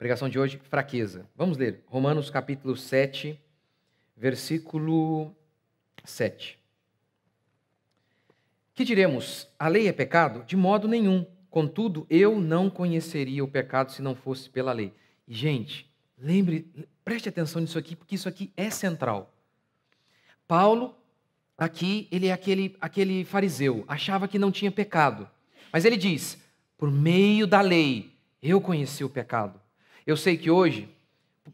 Pregação de hoje, fraqueza. Vamos ler Romanos capítulo 7, versículo 7. Que diremos? A lei é pecado? De modo nenhum. Contudo, eu não conheceria o pecado se não fosse pela lei. E, gente, preste atenção nisso aqui, porque isso aqui é central. Paulo, aqui, ele é aquele fariseu, achava que não tinha pecado. Mas ele diz, por meio da lei, eu conheci o pecado. Eu sei que hoje,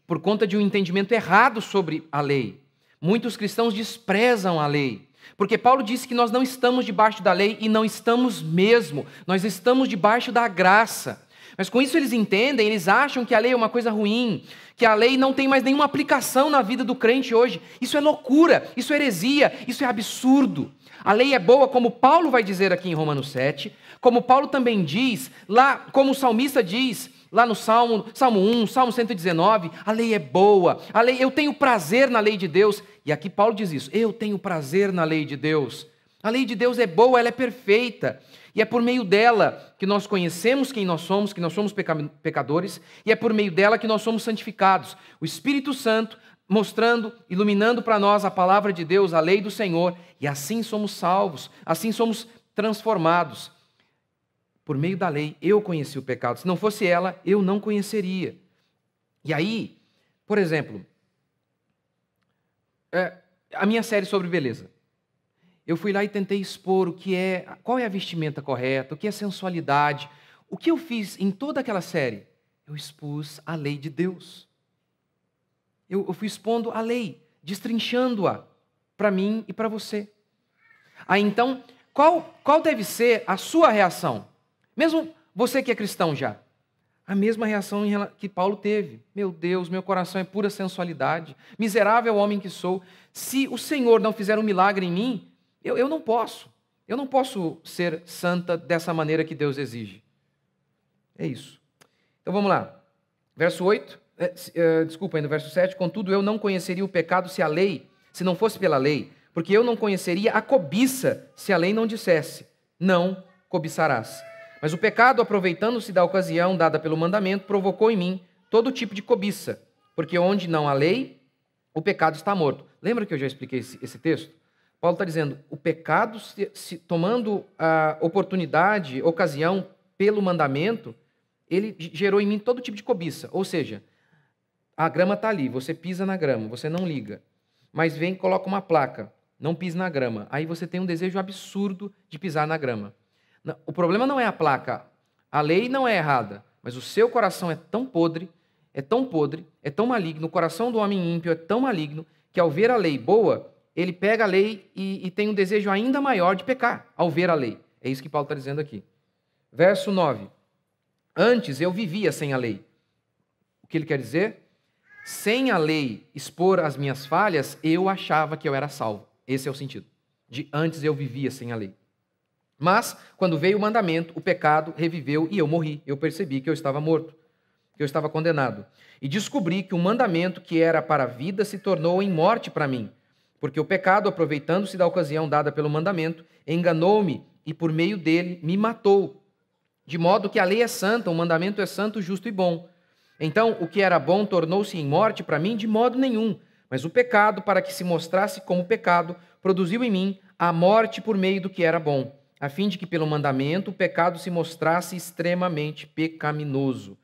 por conta de um entendimento errado sobre a lei, muitos cristãos desprezam a lei. Porque Paulo disse que nós não estamos debaixo da lei e não estamos mesmo. Nós estamos debaixo da graça. Mas com isso eles entendem, eles acham que a lei é uma coisa ruim, que a lei não tem mais nenhuma aplicação na vida do crente hoje. Isso é loucura, isso é heresia, isso é absurdo. A lei é boa, como Paulo vai dizer aqui em Romanos 7, como Paulo também diz, lá, como o salmista diz, lá no Salmo 1, Salmo 119, a lei é boa, a lei, eu tenho prazer na lei de Deus. E aqui Paulo diz isso, eu tenho prazer na lei de Deus. A lei de Deus é boa, ela é perfeita. E é por meio dela que nós conhecemos quem nós somos, que nós somos pecadores, e é por meio dela que nós somos santificados. O Espírito Santo mostrando, iluminando para nós a palavra de Deus, a lei do Senhor, e assim somos salvos, assim somos transformados. Por meio da lei, eu conheci o pecado. Se não fosse ela, eu não conheceria. E aí, por exemplo, a minha série sobre beleza. Eu fui lá e tentei expor qual é a vestimenta correta, o que é sensualidade. O que eu fiz em toda aquela série? Eu expus a lei de Deus. Eu fui expondo a lei, destrinchando-a para mim e para você. Aí então, qual deve ser a sua reação? Mesmo você que é cristão já. A mesma reação que Paulo teve. Meu Deus, meu coração é pura sensualidade. Miserável homem que sou. Se o Senhor não fizer um milagre em mim, eu não posso. Eu não posso ser santa dessa maneira que Deus exige. É isso. Então vamos lá. Verso 8. Ainda o verso 7. Contudo, eu não conheceria o pecado se não fosse pela lei. Porque eu não conheceria a cobiça se a lei não dissesse, não cobiçarás. Mas o pecado, aproveitando-se da ocasião dada pelo mandamento, provocou em mim todo tipo de cobiça, porque onde não há lei, o pecado está morto. Lembra que eu já expliquei esse texto? Paulo está dizendo, o pecado, tomando a oportunidade, ocasião, pelo mandamento, ele gerou em mim todo tipo de cobiça. Ou seja, a grama está ali, você pisa na grama, você não liga. Mas vem e coloca uma placa, não pise na grama. Aí você tem um desejo absurdo de pisar na grama. O problema não é a placa, a lei não é errada, mas o seu coração é tão podre, é tão maligno, o coração do homem ímpio é tão maligno, que ao ver a lei boa, ele pega a lei e tem um desejo ainda maior de pecar, ao ver a lei. É isso que Paulo está dizendo aqui. Verso 9. Antes eu vivia sem a lei. O que ele quer dizer? Sem a lei expor as minhas falhas, eu achava que eu era salvo. Esse é o sentido. De antes eu vivia sem a lei. Mas, quando veio o mandamento, o pecado reviveu e eu morri. Eu percebi que eu estava morto, que eu estava condenado. E descobri que o mandamento que era para a vida se tornou em morte para mim. Porque o pecado, aproveitando-se da ocasião dada pelo mandamento, enganou-me e por meio dele me matou. De modo que a lei é santa, o mandamento é santo, justo e bom. Então, o que era bom tornou-se em morte para mim? De modo nenhum. Mas o pecado, para que se mostrasse como pecado, produziu em mim a morte por meio do que era bom, a fim de que pelo mandamento o pecado se mostrasse extremamente pecaminoso.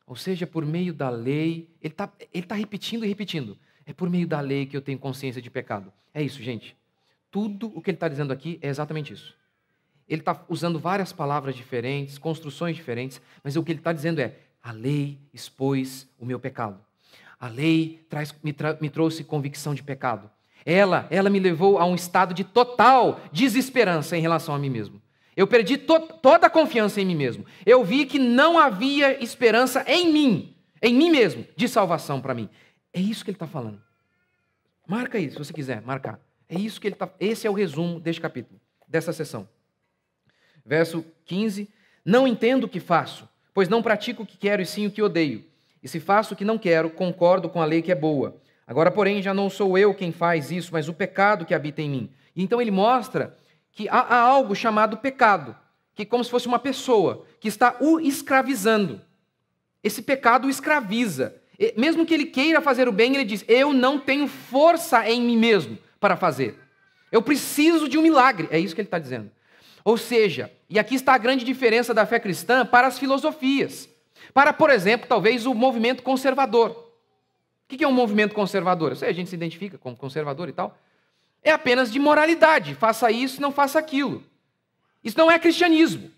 Ou seja, por meio da lei, ele tá repetindo e repetindo. É por meio da lei que eu tenho consciência de pecado. É isso, gente. Tudo o que ele está dizendo aqui é exatamente isso. Ele está usando várias palavras diferentes, construções diferentes, mas o que ele está dizendo é, a lei expôs o meu pecado. A lei me trouxe convicção de pecado. Ela me levou a um estado de total desesperança em relação a mim mesmo. Eu perdi toda a confiança em mim mesmo. Eu vi que não havia esperança em mim mesmo, de salvação para mim. É isso que ele está falando. Marca aí, se você quiser marcar. É isso que esse é o resumo deste capítulo, dessa sessão. Verso 15. Não entendo o que faço, pois não pratico o que quero e sim o que odeio. E se faço o que não quero, concordo com a lei que é boa. Agora, porém, já não sou eu quem faz isso, mas o pecado que habita em mim. E então ele mostra que há algo chamado pecado, que é como se fosse uma pessoa que está o escravizando. Esse pecado o escraviza. Mesmo que ele queira fazer o bem, ele diz: eu não tenho força em mim mesmo para fazer. Eu preciso de um milagre. É isso que ele está dizendo. Ou seja, e aqui está a grande diferença da fé cristã para as filosofias. Para, por exemplo, talvez o movimento conservador. O que é um movimento conservador? Eu sei, a gente se identifica como conservador e tal. É apenas de moralidade. Faça isso, não faça aquilo. Isso não é cristianismo.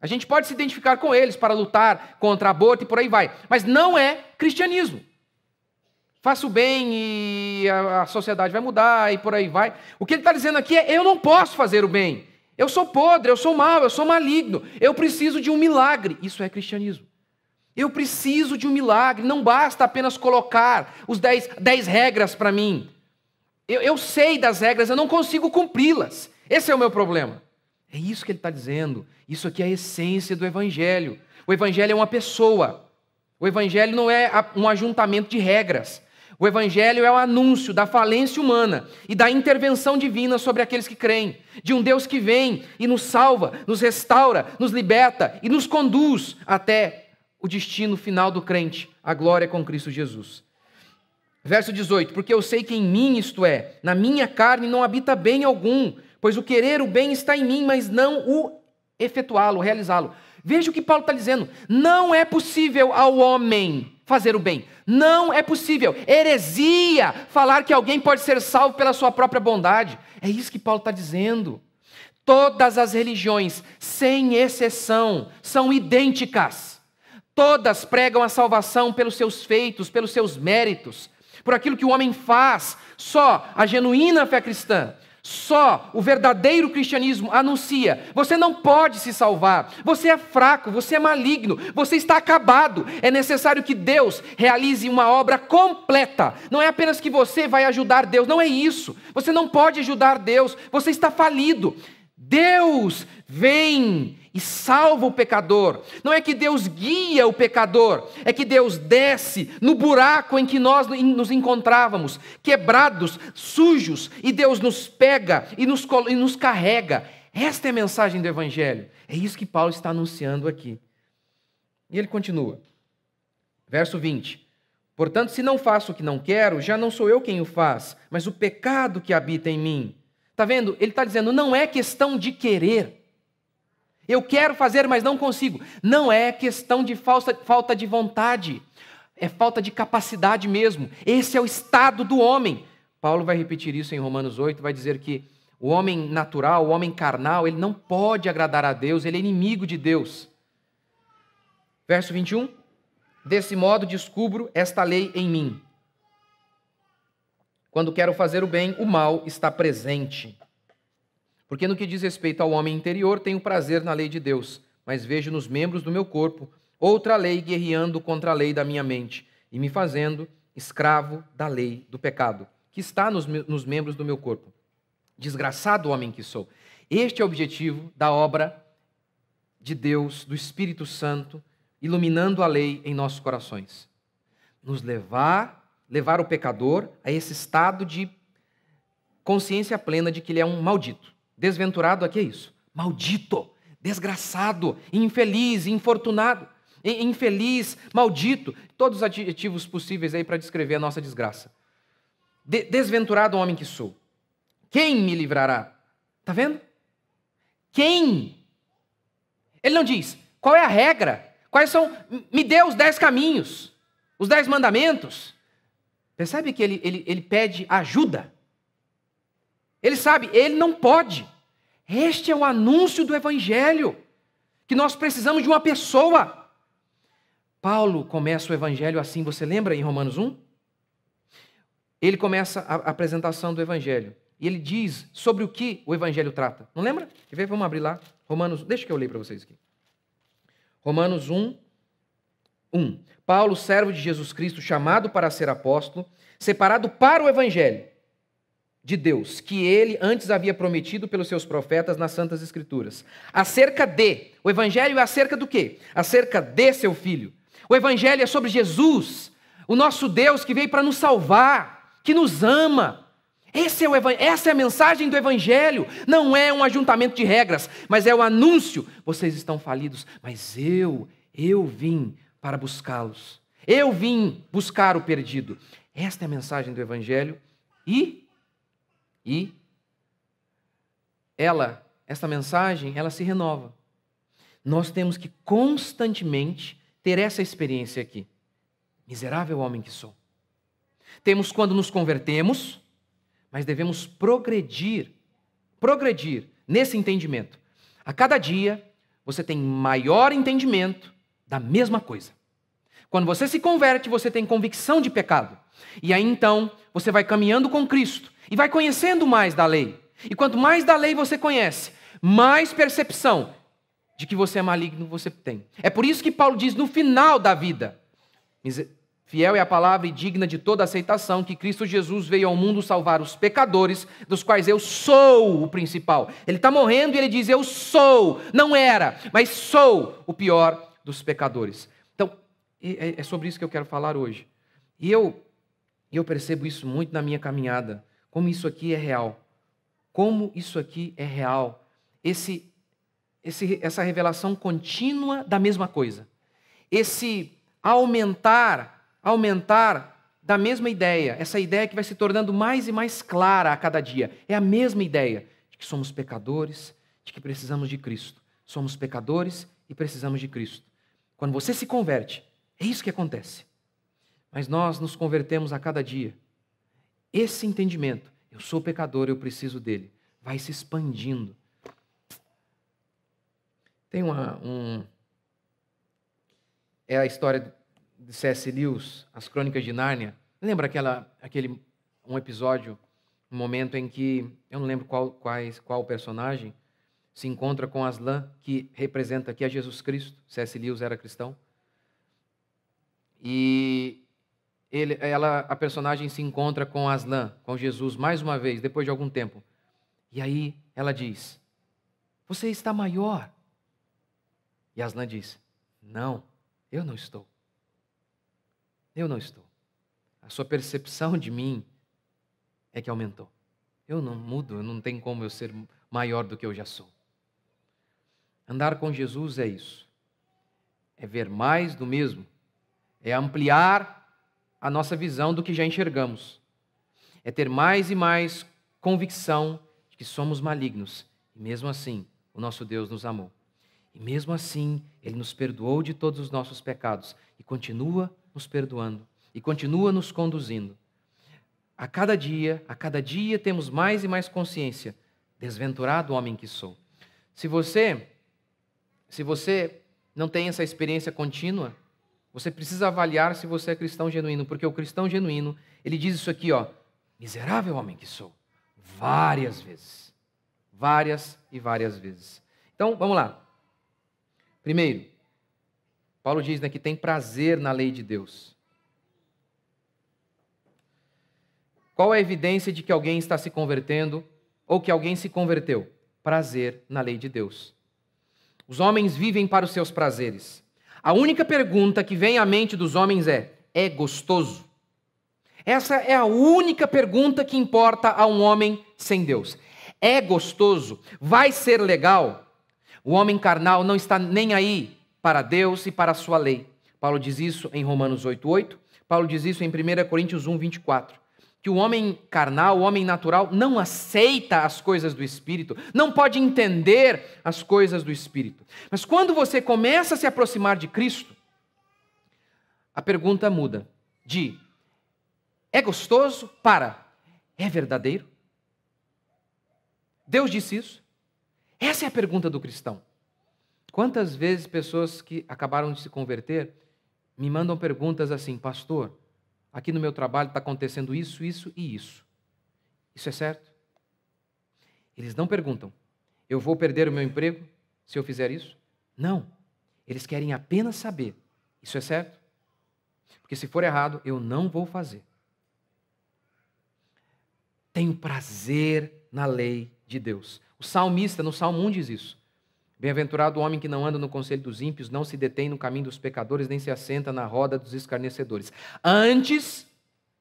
A gente pode se identificar com eles para lutar contra aborto e por aí vai. Mas não é cristianismo. Faça o bem e a sociedade vai mudar e por aí vai. O que ele está dizendo aqui é: eu não posso fazer o bem. Eu sou podre, eu sou mau, eu sou maligno. Eu preciso de um milagre. Isso é cristianismo. Eu preciso de um milagre. Não basta apenas colocar os 10 regras para mim. Eu sei das regras, eu não consigo cumpri-las. Esse é o meu problema. É isso que ele está dizendo. Isso aqui é a essência do Evangelho. O Evangelho é uma pessoa. O Evangelho não é um ajuntamento de regras. O Evangelho é o anúncio da falência humana e da intervenção divina sobre aqueles que creem. De um Deus que vem e nos salva, nos restaura, nos liberta e nos conduz até o destino final do crente, a glória com Cristo Jesus. Verso 18: porque eu sei que em mim, isto é, na minha carne, não habita bem algum, pois o querer o bem está em mim, mas não o efetuá-lo, realizá-lo. Veja o que Paulo está dizendo. Não é possível ao homem fazer o bem. Não é possível. Heresia falar que alguém pode ser salvo pela sua própria bondade. É isso que Paulo está dizendo. Todas as religiões, sem exceção, são idênticas. Todas pregam a salvação pelos seus feitos, pelos seus méritos, por aquilo que o homem faz. Só a genuína fé cristã, só o verdadeiro cristianismo anuncia: você não pode se salvar, você é fraco, você é maligno, você está acabado. É necessário que Deus realize uma obra completa. Não é apenas que você vai ajudar Deus, não é isso. Você não pode ajudar Deus, você está falido. Deus vem e salva o pecador. Não é que Deus guia o pecador, é que Deus desce no buraco em que nós nos encontrávamos, quebrados, sujos, e Deus nos pega e nos carrega. Esta é a mensagem do Evangelho. É isso que Paulo está anunciando aqui. E ele continua. Verso 20. Portanto, se não faço o que não quero, já não sou eu quem o faz, mas o pecado que habita em mim. Está vendo? Ele está dizendo: não é questão de querer. Eu quero fazer, mas não consigo. Não é questão de falta de vontade. É falta de capacidade mesmo. Esse é o estado do homem. Paulo vai repetir isso em Romanos 8, vai dizer que o homem natural, o homem carnal, ele não pode agradar a Deus, ele é inimigo de Deus. Verso 21. Desse modo descubro esta lei em mim. Quando quero fazer o bem, o mal está presente. Porque no que diz respeito ao homem interior, tenho prazer na lei de Deus, mas vejo nos membros do meu corpo outra lei guerreando contra a lei da minha mente e me fazendo escravo da lei do pecado, que está nos membros do meu corpo. Desgraçado homem que sou. Este é o objetivo da obra de Deus, do Espírito Santo, iluminando a lei em nossos corações. Nos levar o pecador a esse estado de consciência plena de que ele é um maldito. Desventurado aqui é isso. Maldito, desgraçado, infeliz, infortunado, infeliz, maldito. Todos os adjetivos possíveis aí para descrever a nossa desgraça. Desventurado homem que sou. Quem me livrará? Está vendo? Quem? Ele não diz qual é a regra, quais são. Me dê os 10 caminhos, os 10 mandamentos. Percebe que ele pede ajuda? Ele sabe, ele não pode. Este é o anúncio do Evangelho, que nós precisamos de uma pessoa. Paulo começa o Evangelho assim, você lembra em Romanos 1? Ele começa a apresentação do Evangelho, e ele diz sobre o que o Evangelho trata. Não lembra? Quer ver? Vamos abrir lá. Romanos, deixa que eu leio para vocês aqui. Romanos 1. Paulo, servo de Jesus Cristo, chamado para ser apóstolo, separado para o Evangelho de Deus, que ele antes havia prometido pelos seus profetas nas Santas Escrituras. O Evangelho é acerca do quê? Acerca de seu Filho. O Evangelho é sobre Jesus, o nosso Deus que veio para nos salvar, que nos ama. Essa é a mensagem do Evangelho. Não é um ajuntamento de regras, mas é o anúncio. Vocês estão falidos, mas eu vim para buscá-los. Eu vim buscar o perdido. Esta é a mensagem do Evangelho e esta mensagem, ela se renova. Nós temos que constantemente ter essa experiência aqui. Miserável homem que sou. Temos quando nos convertemos, mas devemos progredir nesse entendimento. A cada dia, você tem maior entendimento da mesma coisa. Quando você se converte, você tem convicção de pecado. E aí então, você vai caminhando com Cristo e vai conhecendo mais da lei. E quanto mais da lei você conhece, mais percepção de que você é maligno você tem. É por isso que Paulo diz no final da vida: fiel é a palavra e digna de toda aceitação que Cristo Jesus veio ao mundo salvar os pecadores, dos quais eu sou o principal. Ele está morrendo e ele diz: eu sou, não era, mas sou o pior dos pecadores. Então, é sobre isso que eu quero falar hoje. E eu percebo isso muito na minha caminhada, como isso aqui é real. Como isso aqui é real. Essa revelação contínua da mesma coisa. Esse aumentar da mesma ideia, essa ideia que vai se tornando mais e mais clara a cada dia. É a mesma ideia de que somos pecadores, de que precisamos de Cristo. Somos pecadores e precisamos de Cristo. Quando você se converte, é isso que acontece. Mas nós nos convertemos a cada dia. Esse entendimento, eu sou pecador, eu preciso dele, vai se expandindo. Tem é a história de C.S. Lewis, As Crônicas de Nárnia. Lembra um episódio, um momento em que, eu não lembro qual personagem, se encontra com Aslan, que representa aqui a Jesus Cristo. C.S. Lewis era cristão. E a personagem se encontra com Aslan, com Jesus, mais uma vez, depois de algum tempo. E aí ela diz: você está maior. E Aslan diz: não, eu não estou. Eu não estou. A sua percepção de mim é que aumentou. Eu não mudo, não tem como eu ser maior do que eu já sou. Andar com Jesus é isso. É ver mais do mesmo. É ampliar a nossa visão do que já enxergamos. É ter mais e mais convicção de que somos malignos. E mesmo assim, o nosso Deus nos amou. E mesmo assim, Ele nos perdoou de todos os nossos pecados. E continua nos perdoando. E continua nos conduzindo. A cada dia temos mais e mais consciência. Desventurado homem que sou. Se você não tem essa experiência contínua, você precisa avaliar se você é cristão genuíno, porque o cristão genuíno, ele diz isso aqui, miserável homem que sou, várias vezes. Várias e várias vezes. Então, vamos lá. Primeiro, Paulo diz que tem prazer na lei de Deus. Qual é a evidência de que alguém está se convertendo ou que alguém se converteu? Prazer na lei de Deus. Os homens vivem para os seus prazeres. A única pergunta que vem à mente dos homens é gostoso? Essa é a única pergunta que importa a um homem sem Deus. É gostoso? Vai ser legal? O homem carnal não está nem aí para Deus e para a sua lei. Paulo diz isso em Romanos 8:8. Paulo diz isso em 1 Coríntios 1:24. Que o homem carnal, o homem natural, não aceita as coisas do Espírito, não pode entender as coisas do Espírito. Mas quando você começa a se aproximar de Cristo, a pergunta muda de é gostoso para é verdadeiro? Deus disse isso? Essa é a pergunta do cristão. Quantas vezes pessoas que acabaram de se converter me mandam perguntas assim: pastor, aqui no meu trabalho está acontecendo isso, isso e isso. Isso é certo? Eles não perguntam: eu vou perder o meu emprego se eu fizer isso? Não. Eles querem apenas saber: isso é certo? Porque se for errado, eu não vou fazer. Tenho prazer na lei de Deus. O salmista, no Salmo 1, diz isso. Bem-aventurado o homem que não anda no conselho dos ímpios, não se detém no caminho dos pecadores, nem se assenta na roda dos escarnecedores. Antes,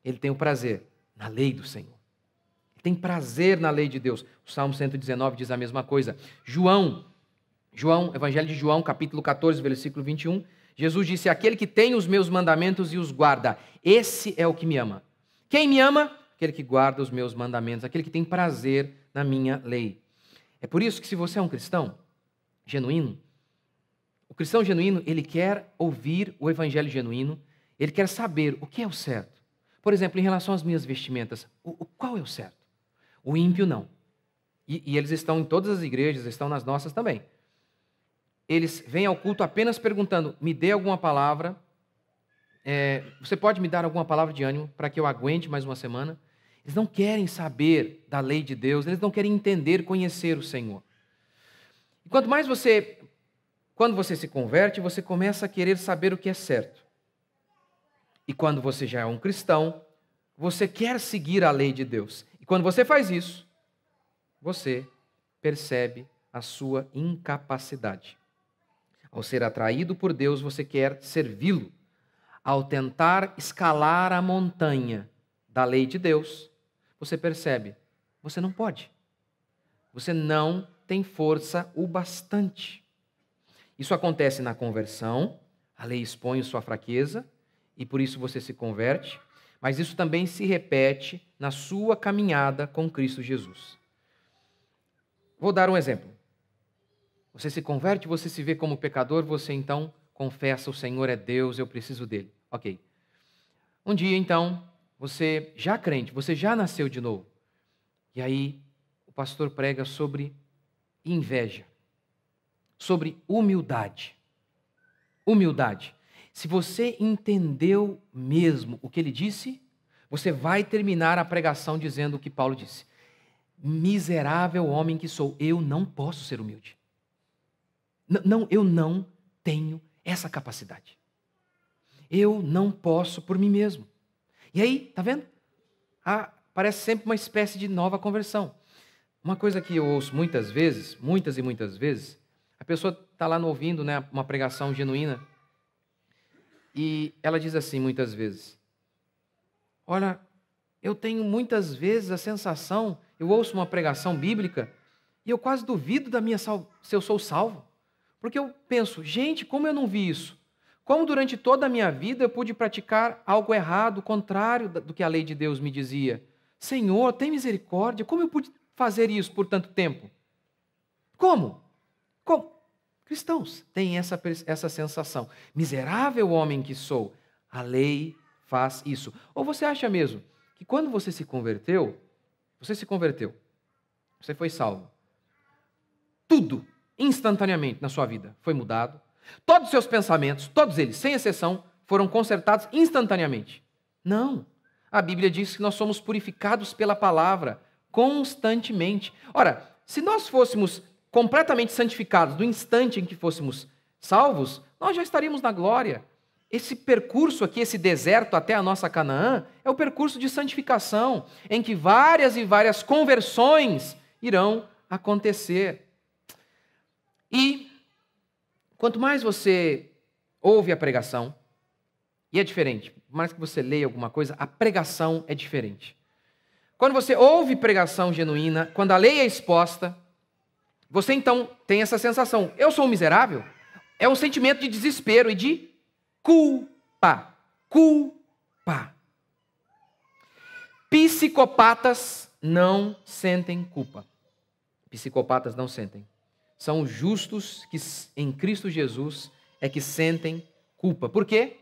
ele tem o prazer na lei do Senhor. Ele tem prazer na lei de Deus. O Salmo 119 diz a mesma coisa. Evangelho de João, capítulo 14, versículo 21. Jesus disse: aquele que tem os meus mandamentos e os guarda, esse é o que me ama. Quem me ama? Aquele que guarda os meus mandamentos, aquele que tem prazer na minha lei. É por isso que, se você é um cristão genuíno, o cristão genuíno, ele quer ouvir o evangelho genuíno, ele quer saber o que é o certo. Por exemplo, em relação às minhas vestimentas, qual é o certo? O ímpio não. E eles estão em todas as igrejas, estão nas nossas também. Eles vêm ao culto apenas perguntando: me dê alguma palavra, você pode me dar alguma palavra de ânimo para que eu aguente mais uma semana? Eles não querem saber da lei de Deus, eles não querem entender, conhecer o Senhor. E quando você se converte, você começa a querer saber o que é certo. E quando você já é um cristão, você quer seguir a lei de Deus. E quando você faz isso, você percebe a sua incapacidade. Ao ser atraído por Deus, você quer servi-lo. Ao tentar escalar a montanha da lei de Deus, você percebe, você não pode. Você não tem força o bastante. Isso acontece na conversão, a lei expõe sua fraqueza e por isso você se converte, mas isso também se repete na sua caminhada com Cristo Jesus. Vou dar um exemplo. Você se converte, você se vê como pecador, você então confessa: o Senhor é Deus, eu preciso dele. Ok. Um dia então, você já crente, você já nasceu de novo. E aí o pastor prega sobre inveja, sobre humildade. Humildade. Se você entendeu mesmo o que ele disse, você vai terminar a pregação dizendo o que Paulo disse: miserável homem que sou, eu não posso ser humilde. Não, eu não tenho essa capacidade. Eu não posso por mim mesmo. E aí, tá vendo? Parece sempre uma espécie de nova conversão. Uma coisa que eu ouço muitas vezes, muitas e muitas vezes, a pessoa está lá ouvindo, né, uma pregação genuína, e ela diz assim muitas vezes: olha, eu tenho muitas vezes a sensação, eu ouço uma pregação bíblica e eu quase duvido se eu sou salvo. Porque eu penso: gente, como eu não vi isso? Como durante toda a minha vida eu pude praticar algo errado, contrário do que a lei de Deus me dizia? Senhor, tem misericórdia, como eu pude fazer isso por tanto tempo? Como? Cristãos têm essa sensação. Miserável homem que sou, a lei faz isso. Ou você acha mesmo que quando você se converteu, você foi salvo, tudo, instantaneamente na sua vida, foi mudado? Todos os seus pensamentos, todos eles, sem exceção, foram consertados instantaneamente? Não. A Bíblia diz que nós somos purificados pela palavra constantemente. Ora, se nós fôssemos completamente santificados no instante em que fôssemos salvos, nós já estaríamos na glória. Esse percurso aqui, esse deserto até a nossa Canaã, é o percurso de santificação, em que várias e várias conversões irão acontecer. E quanto mais você ouve a pregação, e é diferente, por mais que você leia alguma coisa, a pregação é diferente. Quando você ouve pregação genuína, quando a lei é exposta, você então tem essa sensação: eu sou um miserável? É um sentimento de desespero e de culpa. Culpa. Psicopatas não sentem culpa. Psicopatas não sentem. São os justos que em Cristo Jesus é que sentem culpa. Por quê?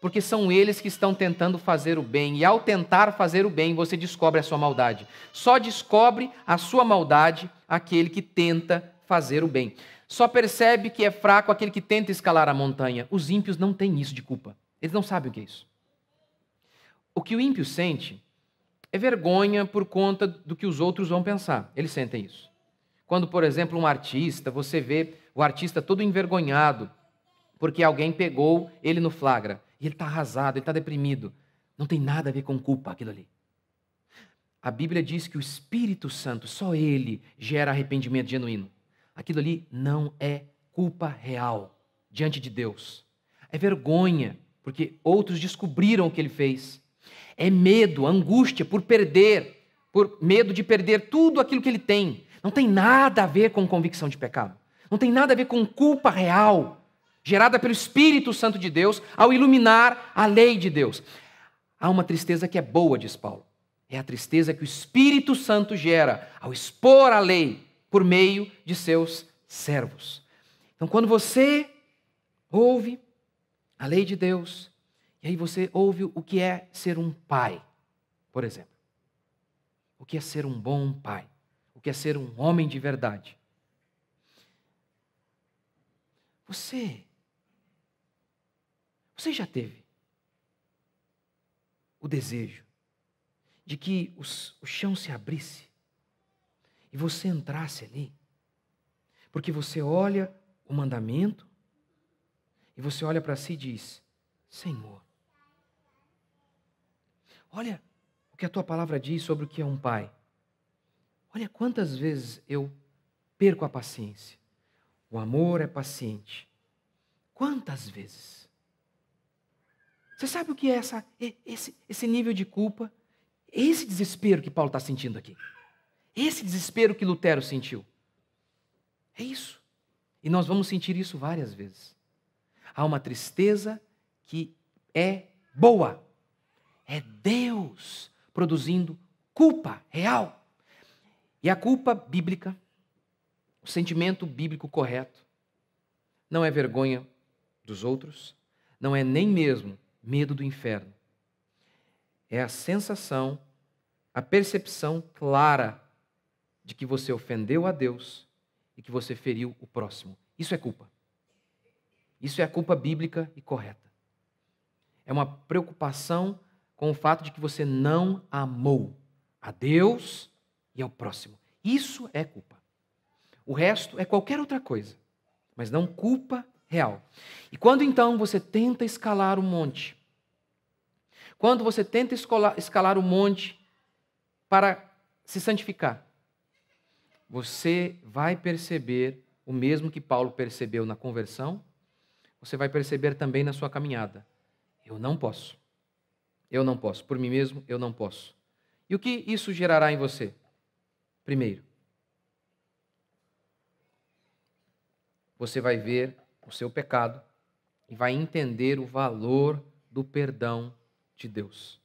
Porque são eles que estão tentando fazer o bem. E ao tentar fazer o bem, você descobre a sua maldade. Só descobre a sua maldade aquele que tenta fazer o bem. Só percebe que é fraco aquele que tenta escalar a montanha. Os ímpios não têm isso de culpa. Eles não sabem o que é isso. O que o ímpio sente é vergonha por conta do que os outros vão pensar. Eles sentem isso. Quando, por exemplo, um artista, você vê o artista todo envergonhado porque alguém pegou ele no flagra. E ele está arrasado, ele está deprimido. Não tem nada a ver com culpa aquilo ali. A Bíblia diz que o Espírito Santo, só ele gera arrependimento genuíno. Aquilo ali não é culpa real diante de Deus. É vergonha, porque outros descobriram o que ele fez. É medo, angústia por perder, por medo de perder tudo aquilo que ele tem. Não tem nada a ver com convicção de pecado. Não tem nada a ver com culpa real. gerada pelo Espírito Santo de Deus ao iluminar a lei de Deus. Há uma tristeza que é boa, diz Paulo. É a tristeza que o Espírito Santo gera ao expor a lei por meio de seus servos. Então, quando você ouve a lei de Deus, e aí você ouve o que é ser um pai, por exemplo. O que é ser um bom pai? O que é ser um homem de verdade? Você já teve o desejo de que o chão se abrisse e você entrasse ali? Porque você olha o mandamento e você olha para si e diz: Senhor, olha o que a tua palavra diz sobre o que é um pai. Olha quantas vezes eu perco a paciência. O amor é paciente. Quantas vezes? Você sabe o que é esse nível de culpa? Esse desespero que Paulo está sentindo aqui. Esse desespero que Lutero sentiu. É isso. E nós vamos sentir isso várias vezes. Há uma tristeza que é boa. É Deus produzindo culpa real. E a culpa bíblica, o sentimento bíblico correto, não é vergonha dos outros, não é nem mesmo medo do inferno. É a sensação, a percepção clara de que você ofendeu a Deus e que você feriu o próximo. Isso é culpa. Isso é a culpa bíblica e correta. É uma preocupação com o fato de que você não amou a Deus e ao próximo. Isso é culpa. O resto é qualquer outra coisa, mas não culpa real. E quando então você tenta escalar o monte, quando você tenta escalar o monte para se santificar, você vai perceber o mesmo que Paulo percebeu na conversão, você vai perceber também na sua caminhada. Eu não posso. Eu não posso. Por mim mesmo, eu não posso. E o que isso gerará em você? Primeiro, você vai ver o seu pecado e vai entender o valor do perdão de Deus.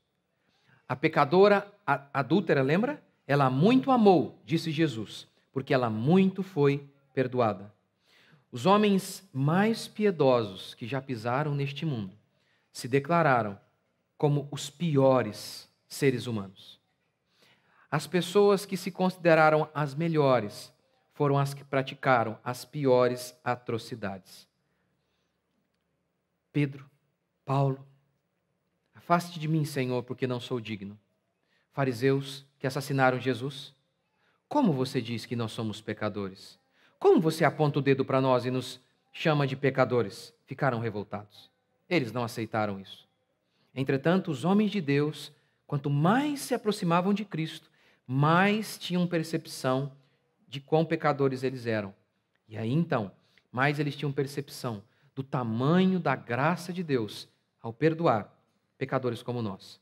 A pecadora adúltera, lembra? Ela muito amou, disse Jesus, porque ela muito foi perdoada. Os homens mais piedosos que já pisaram neste mundo se declararam como os piores seres humanos. As pessoas que se consideraram as melhores foram as que praticaram as piores atrocidades. Pedro, Paulo, afaste de mim, Senhor, porque não sou digno. Fariseus que assassinaram Jesus, como você diz que nós somos pecadores? Como você aponta o dedo para nós e nos chama de pecadores? Ficaram revoltados. Eles não aceitaram isso. Entretanto, os homens de Deus, quanto mais se aproximavam de Cristo, mais tinham percepção de quão pecadores eles eram. E aí então, mais eles tinham percepção do tamanho da graça de Deus ao perdoar pecadores como nós.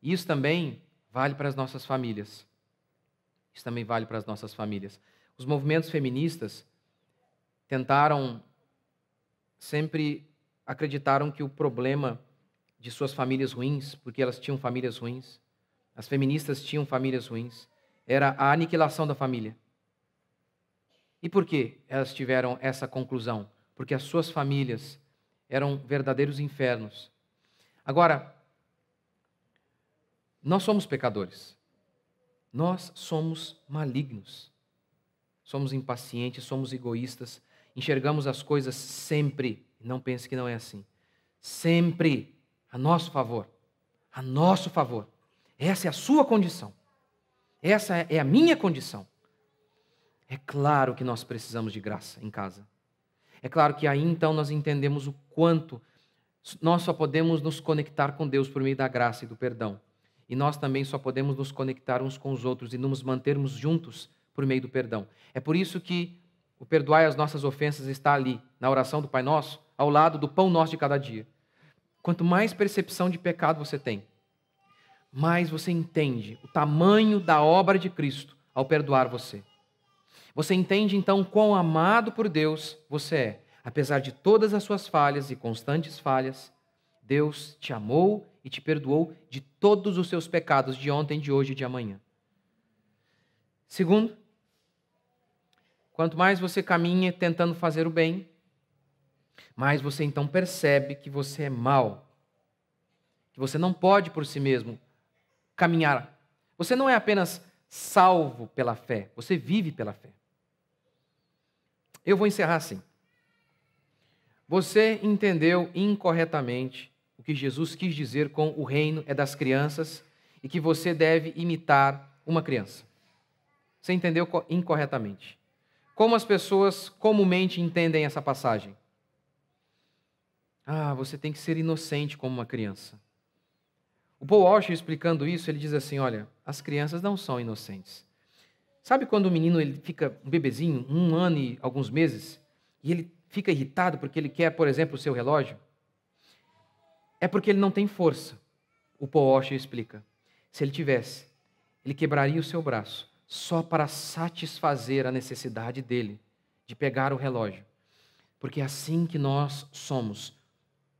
Isso também vale para as nossas famílias. Isso também vale para as nossas famílias. Os movimentos feministas sempre acreditaram que o problema de suas famílias ruins, porque elas tinham famílias ruins, as feministas tinham famílias ruins, era a aniquilação da família. E por que elas tiveram essa conclusão? Porque as suas famílias eram verdadeiros infernos. Agora, nós somos pecadores. Nós somos malignos. Somos impacientes, somos egoístas, enxergamos as coisas sempre. Não pense que não é assim. Sempre a nosso favor. A nosso favor. Essa é a sua condição. Essa é a minha condição. É claro que nós precisamos de graça em casa. É claro que aí então nós entendemos o quanto nós só podemos nos conectar com Deus por meio da graça e do perdão. E nós também só podemos nos conectar uns com os outros e nos mantermos juntos por meio do perdão. É por isso que o perdoai as nossas ofensas está ali, na oração do Pai Nosso, ao lado do pão nosso de cada dia. Quanto mais percepção de pecado você tem, mais você entende o tamanho da obra de Cristo ao perdoar você. Você entende então quão amado por Deus você é. Apesar de todas as suas falhas e constantes falhas, Deus te amou e te perdoou de todos os seus pecados de ontem, de hoje e de amanhã. Segundo, quanto mais você caminha tentando fazer o bem, mais você então percebe que você é mau, que você não pode por si mesmo caminhar. Você não é apenas salvo pela fé, você vive pela fé. Eu vou encerrar assim. Você entendeu incorretamente o que Jesus quis dizer com o reino é das crianças e que você deve imitar uma criança. Você entendeu incorretamente. Como as pessoas comumente entendem essa passagem? Você tem que ser inocente como uma criança. O Paul Washer, explicando isso, ele diz assim, olha, as crianças não são inocentes. Sabe quando o menino ele fica um bebezinho, 1 ano e alguns meses, e ele fica irritado porque ele quer, por exemplo, o seu relógio? É porque ele não tem força. O Paul Washer explica. Se ele tivesse, ele quebraria o seu braço só para satisfazer a necessidade dele de pegar o relógio. Porque é assim que nós somos.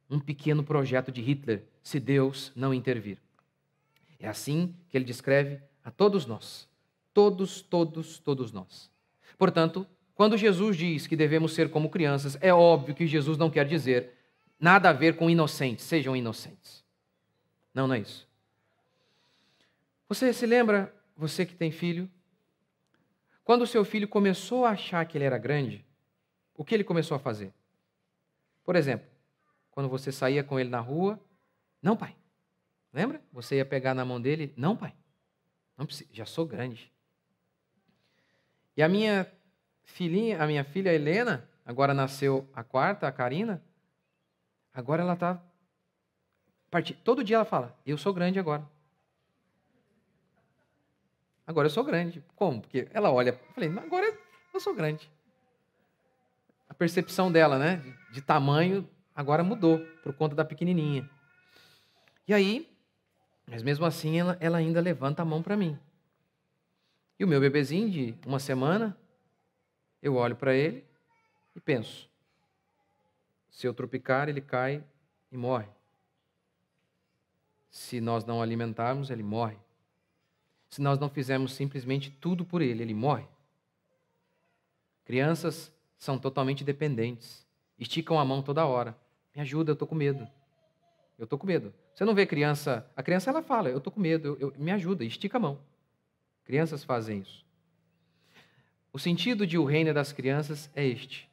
Um pequeno projeto de Hitler, se Deus não intervir. É assim que ele descreve a todos nós. Todos nós. Portanto, quando Jesus diz que devemos ser como crianças, é óbvio que Jesus não quer dizer nada a ver com inocentes, sejam inocentes. Não é isso. Você se lembra, você que tem filho, quando o seu filho começou a achar que ele era grande, o que ele começou a fazer? Por exemplo, quando você saía com ele na rua, não, pai. Lembra? Você ia pegar na mão dele, não, pai. Não precisa, já sou grande. E a minha filha Helena, agora nasceu a quarta, a Karina, agora ela está... Todo dia ela fala, eu sou grande agora. Agora eu sou grande. Como? Porque ela olha, eu falei, agora eu sou grande. A percepção dela, né, de tamanho, agora mudou, por conta da pequenininha. E aí, mas mesmo assim, ela ainda levanta a mão para mim. E o meu bebezinho de 1 semana, eu olho para ele e penso, se eu tropicar, ele cai e morre. Se nós não alimentarmos, ele morre. Se nós não fizermos simplesmente tudo por ele, ele morre. Crianças são totalmente dependentes. Esticam a mão toda hora. Me ajuda, eu estou com medo. Eu estou com medo. Você não vê criança... A criança, ela fala, eu estou com medo, me ajuda, estica a mão. Crianças fazem isso. O sentido de o reino das crianças é este.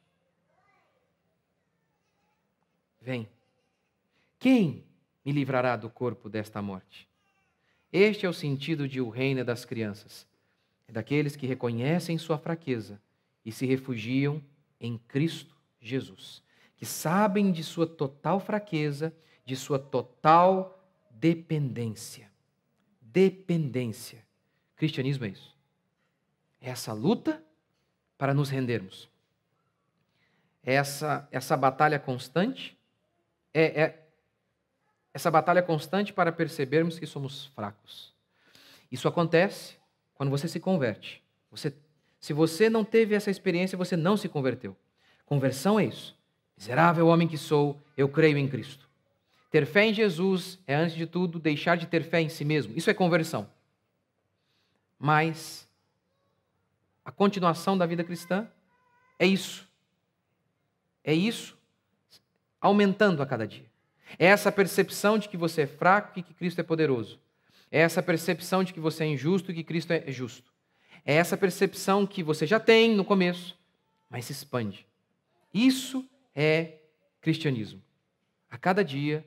Vem. Quem me livrará do corpo desta morte? Este é o sentido de o reino das crianças. É daqueles que reconhecem sua fraqueza e se refugiam em Cristo Jesus. Que sabem de sua total fraqueza, de sua total dependência. Dependência. Cristianismo é isso. É essa luta para nos rendermos. É essa batalha constante. Essa batalha constante para percebermos que somos fracos. Isso acontece quando você se converte. Se você não teve essa experiência, você não se converteu. Conversão é isso. Miserável homem que sou, eu creio em Cristo. Ter fé em Jesus é, antes de tudo, deixar de ter fé em si mesmo. Isso é conversão. Mas a continuação da vida cristã é isso. É isso aumentando a cada dia. É essa percepção de que você é fraco e que Cristo é poderoso. É essa percepção de que você é injusto e que Cristo é justo. É essa percepção que você já tem no começo, mas se expande. Isso é cristianismo. A cada dia,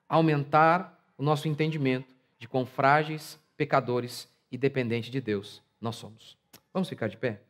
aumentar o nosso entendimento de quão frágeis, pecadores e dependentes de Deus nós somos. Vamos ficar de pé?